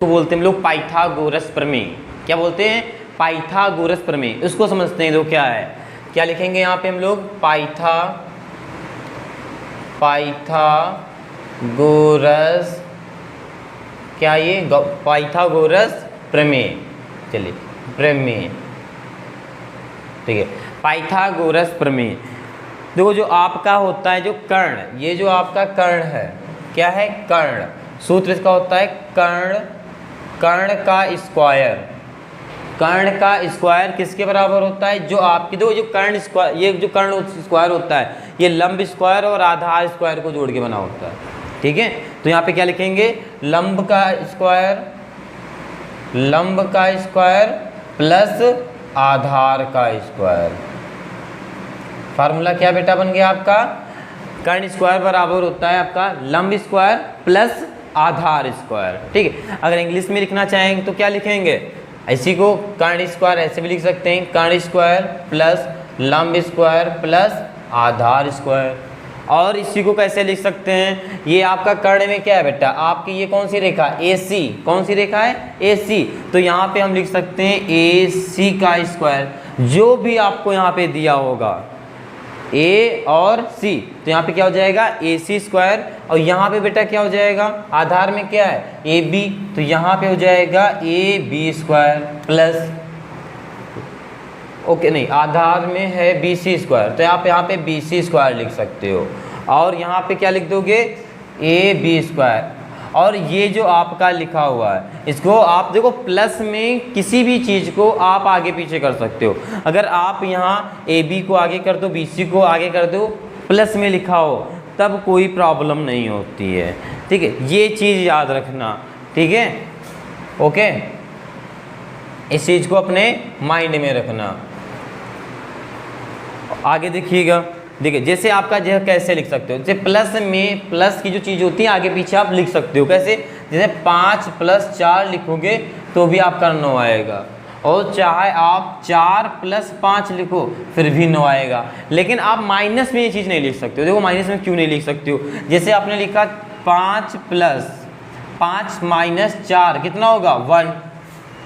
तो बोलते हैं हम लोग पाइथागोरस प्रमेय। क्या बोलते हैं? पाइथागोरस प्रमेय। इसको समझते हैं तो क्या है, क्या लिखेंगे यहाँ पे हम लोग? पाइथागोरस, क्या ये पाइथागोरस प्रमेय। चलिए प्रमेय, ठीक है, पाइथागोरस प्रमेय। देखो जो आपका होता है जो कर्ण, ये जो आपका कर्ण है, क्या है? कर्ण। सूत्र इसका होता है कर्ण का स्क्वायर। कर्ण का स्क्वायर किसके बराबर होता है? जो आपकी देखो जो कर्ण स्क्वायर, ये जो कर्ण स्क्वायर होता है ये लंब स्क्वायर और आधार स्क्वायर को जोड़ के बना होता है, ठीक है। तो यहाँ पे क्या लिखेंगे? लंब का स्क्वायर प्लस आधार का स्क्वायर। फार्मूला क्या बेटा बन गया आपका? कर्ण स्क्वायर बराबर होता है आपका लंब स्क्वायर प्लस आधार स्क्वायर, ठीक है। अगर इंग्लिश में लिखना चाहेंगे तो क्या लिखेंगे? इसी को कर्ण स्क्वायर ऐसे भी लिख सकते हैं, कर्ण स्क्वायर प्लस लंब स्क्वायर प्लस आधार स्क्वायर। और इसी को कैसे लिख सकते हैं? ये आपका कर्ण में क्या है बेटा? आपकी ये कौन सी रेखा? AC। कौन सी रेखा है? AC। तो यहाँ पे हम लिख सकते हैं AC का स्क्वायर, जो भी आपको यहाँ पे दिया होगा A और C, तो यहाँ पे क्या हो जाएगा? AC square. और यहाँ पे बेटा क्या हो जाएगा? आधार में क्या है? AB, तो यहाँ पे हो जाएगा AB स्क्वायर प्लस, ओके नहीं, आधार में है BC स्क्वायर, तो आप यहाँ पे BC स्क्वायर लिख सकते हो। और यहाँ पे क्या लिख दोगे? AB square. और ये जो आपका लिखा हुआ है इसको आप देखो प्लस में किसी भी चीज़ को आप आगे पीछे कर सकते हो। अगर आप यहाँ AB को आगे कर दो, BC को आगे कर दो, प्लस में लिखा हो, तब कोई प्रॉब्लम नहीं होती है, ठीक है। ये चीज़ याद रखना, ठीक है, ओके। इस चीज़ को अपने माइंड में रखना। आगे देखिएगा, देखिए जैसे आपका जो कैसे लिख सकते हो, जैसे प्लस में प्लस की जो चीज़ होती है आगे पीछे आप लिख सकते हो। कैसे? जैसे 5 + 4 लिखोगे तो भी आपका 9 आएगा, और चाहे आप 4 + 5 लिखो फिर भी 9 आएगा। लेकिन आप माइनस में ये चीज़ नहीं लिख सकते हो। देखो माइनस में क्यों नहीं लिख सकते हो? जैसे आपने लिखा 5 + 5 - 4 कितना होगा? 1।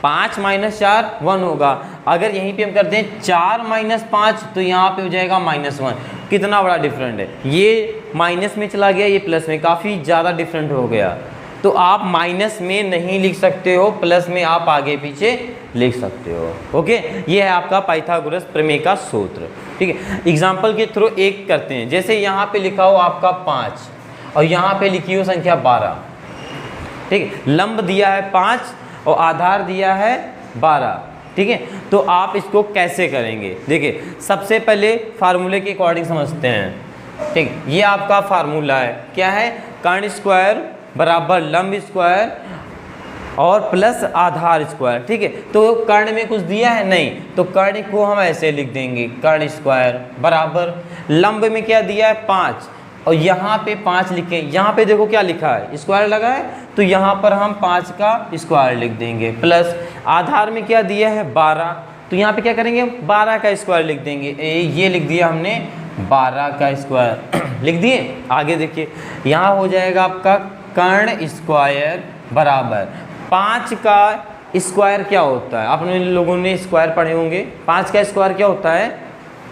5 - 4 1 होगा। अगर यहीं पे हम करते हैं 4 - 5 तो यहाँ पे हो जाएगा -1। कितना बड़ा डिफरेंट है, ये माइनस में चला गया, ये प्लस में, काफ़ी ज़्यादा डिफरेंट हो गया। तो आप माइनस में नहीं लिख सकते हो, प्लस में आप आगे पीछे लिख सकते हो, ओके। ये है आपका पाइथागोरस प्रमेय का सूत्र, ठीक है। एग्जाम्पल के थ्रू एक करते हैं। जैसे यहाँ पे लिखा हो आपका 5 और यहाँ पे लिखी हो संख्या 12, ठीक है। लंब दिया है 5 और आधार दिया है 12, ठीक है। तो आप इसको कैसे करेंगे? देखिए सबसे पहले फार्मूले के अकॉर्डिंग समझते हैं, ठीक। ये आपका फार्मूला है, क्या है? कर्ण स्क्वायर बराबर लंब स्क्वायर और प्लस आधार स्क्वायर, ठीक है। तो कर्ण में कुछ दिया है नहीं, तो कर्ण को हम ऐसे लिख देंगे, कर्ण स्क्वायर बराबर लंब में क्या दिया है? 5, और यहाँ पे 5 लिखे। यहाँ पे देखो क्या लिखा है? स्क्वायर लगा है, तो यहाँ पर हम 5 का स्क्वायर लिख देंगे, प्लस आधार में क्या दिया है? 12, तो यहाँ पे क्या करेंगे? 12 का स्क्वायर लिख देंगे। ये लिख दिया हमने 12 का स्क्वायर लिख दिए। आगे देखिए यहाँ हो जाएगा आपका कर्ण स्क्वायर बराबर 5 का स्क्वायर क्या होता है? आपने लोगों ने स्क्वायर पढ़े होंगे। 5 का स्क्वायर क्या होता है?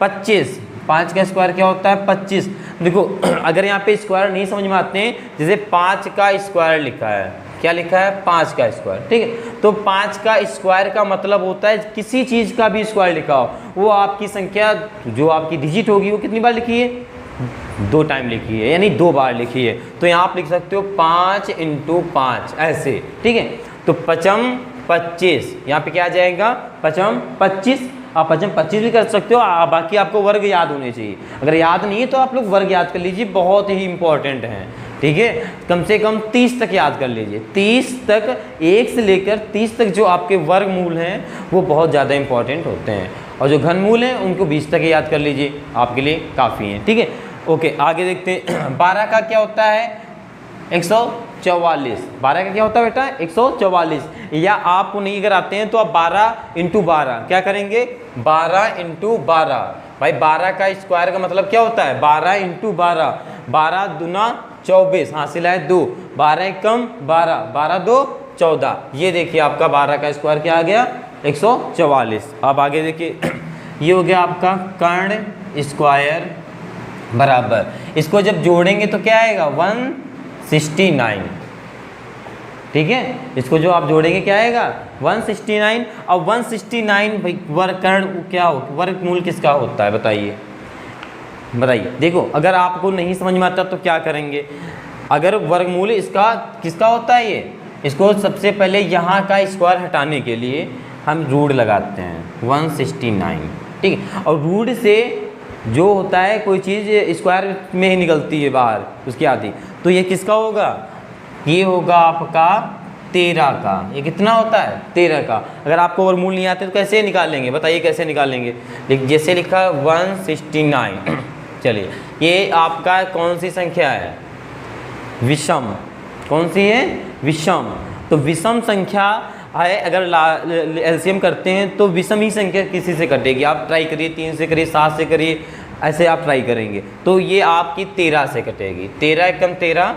25। 5 का स्क्वायर क्या होता है? 25। देखो अगर यहाँ पे स्क्वायर नहीं समझ में आते हैं, जैसे 5 का स्क्वायर लिखा है, क्या लिखा है? 5 का स्क्वायर, ठीक है। तो 5 का स्क्वायर का मतलब होता है किसी चीज़ का भी स्क्वायर लिखा हो, वो आपकी संख्या जो आपकी डिजिट होगी वो कितनी बार लिखी है? 2 टाइम लिखी है, यानी 2 बार लिखी है। तो यहाँ आप लिख सकते हो 5 × 5 ऐसे, ठीक है। तो 5 25, यहाँ पे क्या आ जाएगा? 5 25। आप 25 भी कर सकते हो, बाकी आपको वर्ग याद होने चाहिए। अगर याद नहीं है तो आप लोग वर्ग याद कर लीजिए, बहुत ही इंपॉर्टेंट हैं, ठीक है। कम से कम 30 तक याद कर लीजिए। 30 तक, 1 से लेकर 30 तक जो आपके वर्गमूल हैं वो बहुत ज़्यादा इंपॉर्टेंट होते हैं, और जो घनमूल हैं उनको 20 तक याद कर लीजिए, आपके लिए काफ़ी हैं, ठीक है। ओके आगे देखते हैं। 12 का क्या होता है? 144। 12 का क्या होता है बेटा? 144। या आपको नहीं अगर आते हैं तो आप 12 × 12 क्या करेंगे? 12 × 12। भाई 12 का स्क्वायर का मतलब क्या होता है? 12 × 12। 12 दूना 24, हासिल है 2, 12 कम 12, 12 2 114। ये देखिए आपका 12 का स्क्वायर क्या आ गया 144। अब आगे देखिए ये हो गया आपका कर्ण स्क्वायर बराबर, इसको जब जोड़ेंगे तो क्या आएगा 169। ठीक है, इसको जो आप जोड़ेंगे क्या आएगा 169। और 169 भाई कर्ण क्या हो, वर्गमूल किसका होता है बताइए बताइए। देखो अगर आपको नहीं समझ में आता तो क्या करेंगे, अगर वर्गमूल इसका किसका होता है ये, इसको सबसे पहले यहाँ का स्क्वायर हटाने के लिए हम रूट लगाते हैं 169। ठीक है, और रूट से जो होता है कोई चीज़ स्क्वायर में ही निकलती है बाहर उसकी आधी, तो ये किसका होगा, ये होगा आपका 13 का। ये कितना होता है 13 का। अगर आपको वर्गमूल नहीं आते तो कैसे निकालेंगे बताइए, कैसे निकालेंगे। जैसे लिखा 169। चलिए ये आपका कौन सी संख्या है, विषम। कौन सी है, विषम। तो विषम संख्या है, अगर एलसीएम करते हैं तो विषम ही संख्या किसी से कटेगी। आप ट्राई करिए, 3 से करिए, 7 से करिए, ऐसे आप ट्राई करेंगे तो ये आपकी 13 से कटेगी। 13 एकम 13,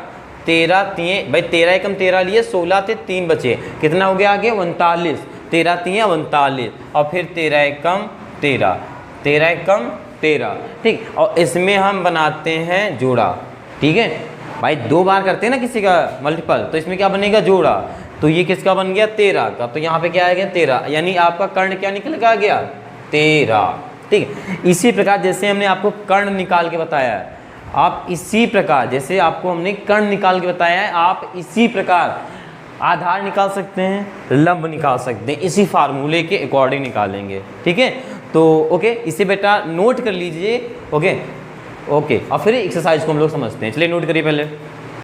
13 3 भाई 13 एकम 13 लिए, 16 थे 3 बचे, कितना हो गया आगे 39। 13 3 39 और फिर 13 एकम 13, 13 एकम 13। ठीक, और इसमें हम बनाते हैं जोड़ा। ठीक है भाई, 2 बार करते हैं ना किसी का मल्टीपल, तो इसमें क्या बनेगा जोड़ा। तो ये किसका बन गया 13 का, तो यहाँ पे क्या आ गया 13, यानी आपका कर्ण क्या निकल के आ गया 13। ठीक है, इसी प्रकार जैसे हमने आपको कर्ण निकाल के बताया है, आप इसी प्रकार जैसे आपको हमने कर्ण निकाल के बताया है, आप इसी प्रकार आधार निकाल सकते हैं, लंब निकाल सकते हैं, इसी फार्मूले के अकॉर्डिंग निकालेंगे। ठीक है, तो ओके, इसे बेटा नोट कर लीजिए। ओके ओके, और फिर एक्सरसाइज को हम लोग समझते हैं। चलिए नोट करिए पहले।